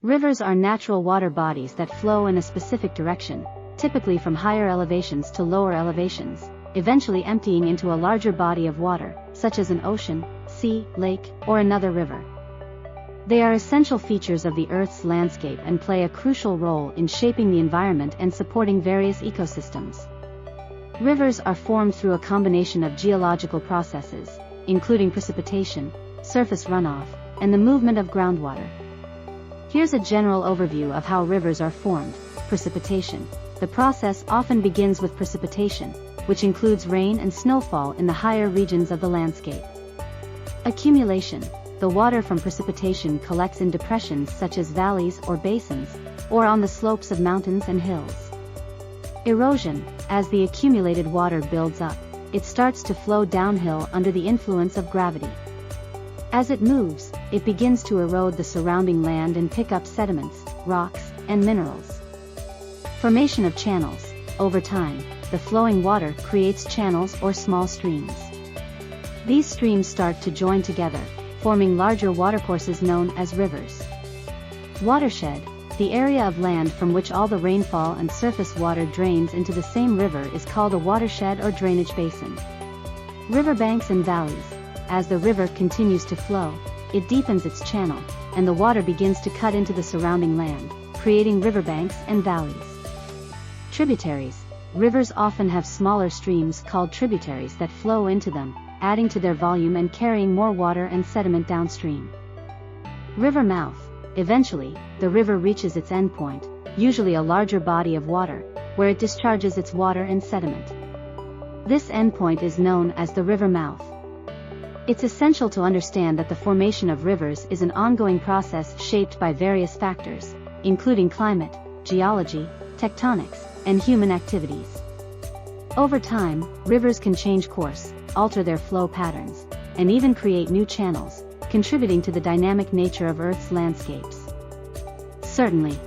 Rivers are natural water bodies that flow in a specific direction, typically from higher elevations to lower elevations, eventually emptying into a larger body of water, such as an ocean, sea, lake, or another river. They are essential features of the Earth's landscape and play a crucial role in shaping the environment and supporting various ecosystems. Rivers are formed through a combination of geological processes, including precipitation, surface runoff, and the movement of groundwater. Here's a general overview of how rivers are formed. Precipitation. The process often begins with precipitation, which includes rain and snowfall in the higher regions of the landscape. Accumulation. The water from precipitation collects in depressions such as valleys or basins, or on the slopes of mountains and hills. Erosion. As the accumulated water builds up, it starts to flow downhill under the influence of gravity. As it moves, it begins to erode the surrounding land and pick up sediments, rocks, and minerals. Formation of channels. Over time, the flowing water creates channels or small streams. These streams start to join together, forming larger watercourses known as rivers. Watershed. The area of land from which all the rainfall and surface water drains into the same river is called a watershed or drainage basin. Riverbanks and valleys. As the river continues to flow, it deepens its channel, and the water begins to cut into the surrounding land, creating riverbanks and valleys. Tributaries. Rivers often have smaller streams called tributaries that flow into them, adding to their volume and carrying more water and sediment downstream. River mouth. Eventually, the river reaches its endpoint, usually a larger body of water, where it discharges its water and sediment. This endpoint is known as the river mouth. It's essential to understand that the formation of rivers is an ongoing process shaped by various factors, including climate, geology, tectonics, and human activities. Over time, rivers can change course, alter their flow patterns, and even create new channels, contributing to the dynamic nature of Earth's landscapes. Certainly.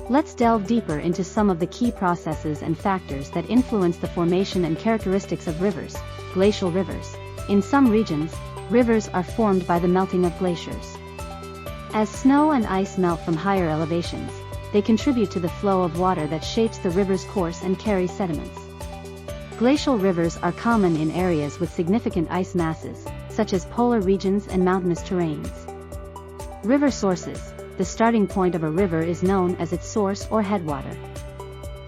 Let's delve deeper into some of the key processes and factors that influence the formation and characteristics of rivers. Glacial rivers. In some regions, rivers are formed by the melting of glaciers. As snow and ice melt from higher elevations, they contribute to the flow of water that shapes the river's course and carries sediments. Glacial rivers are common in areas with significant ice masses, such as polar regions and mountainous terrains. River sources. The starting point of a river is known as its source or headwater.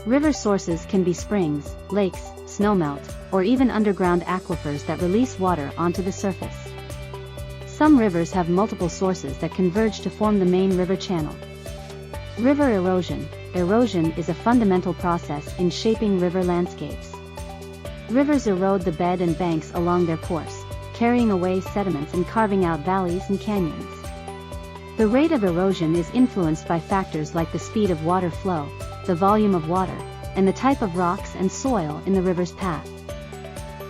River sources can be springs, lakes, snowmelt, or even underground aquifers that release water onto the surface. Some rivers have multiple sources that converge to form the main river channel. River erosion. Erosion is a fundamental process in shaping river landscapes. Rivers erode the bed and banks along their course, carrying away sediments and carving out valleys and canyons. The rate of erosion is influenced by factors like the speed of water flow, the volume of water, and the type of rocks and soil in the river's path.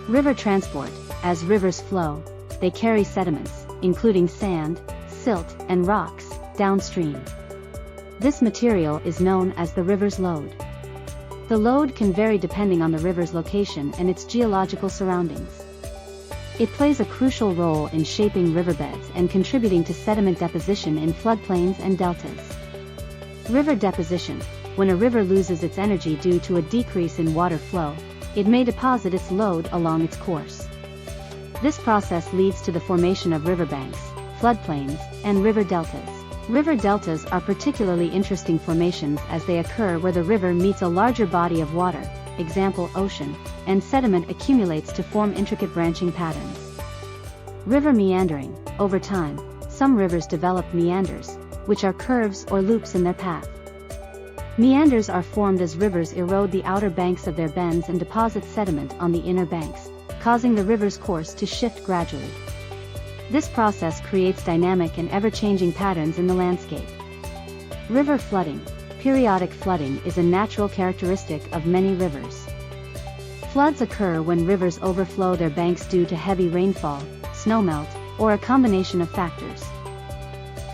River transport. As rivers flow, they carry sediments, including sand, silt, and rocks, downstream. This material is known as the river's load. The load can vary depending on the river's location and its geological surroundings. It plays a crucial role in shaping riverbeds and contributing to sediment deposition in floodplains and deltas. River deposition. When a river loses its energy due to a decrease in water flow, it may deposit its load along its course. This process leads to the formation of riverbanks, floodplains, and river deltas. River deltas are particularly interesting formations as they occur where the river meets a larger body of water, example ocean, and sediment accumulates to form intricate branching patterns. River meandering. Over time, some rivers develop meanders, which are curves or loops in their path. Meanders are formed as rivers erode the outer banks of their bends and deposit sediment on the inner banks, causing the river's course to shift gradually. This process creates dynamic and ever-changing patterns in the landscape. River flooding. Periodic flooding is a natural characteristic of many rivers. Floods occur when rivers overflow their banks due to heavy rainfall, snowmelt, or a combination of factors.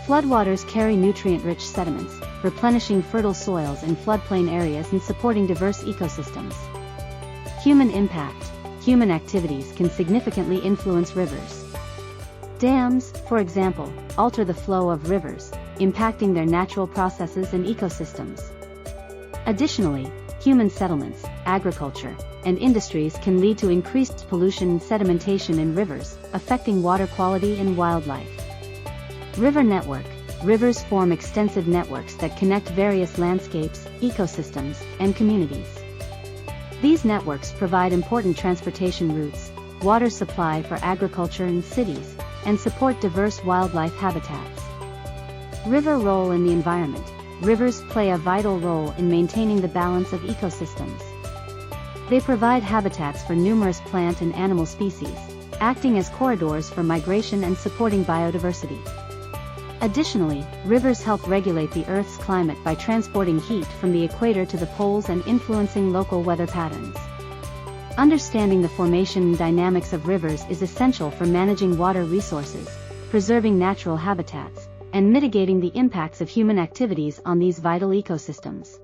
Floodwaters carry nutrient-rich sediments, replenishing fertile soils in floodplain areas and supporting diverse ecosystems. Human impact. Human activities can significantly influence rivers. Dams, for example, alter the flow of rivers, impacting their natural processes and ecosystems. Additionally, human settlements, agriculture, and industries can lead to increased pollution and sedimentation in rivers, affecting water quality and wildlife. River network. Rivers form extensive networks that connect various landscapes, ecosystems, and communities. These networks provide important transportation routes, water supply for agriculture and cities, and support diverse wildlife habitats. River role in the environment. Rivers play a vital role in maintaining the balance of ecosystems. They provide habitats for numerous plant and animal species, acting as corridors for migration and supporting biodiversity. Additionally, rivers help regulate the Earth's climate by transporting heat from the equator to the poles and influencing local weather patterns. Understanding the formation and dynamics of rivers is essential for managing water resources, preserving natural habitats, and mitigating the impacts of human activities on these vital ecosystems.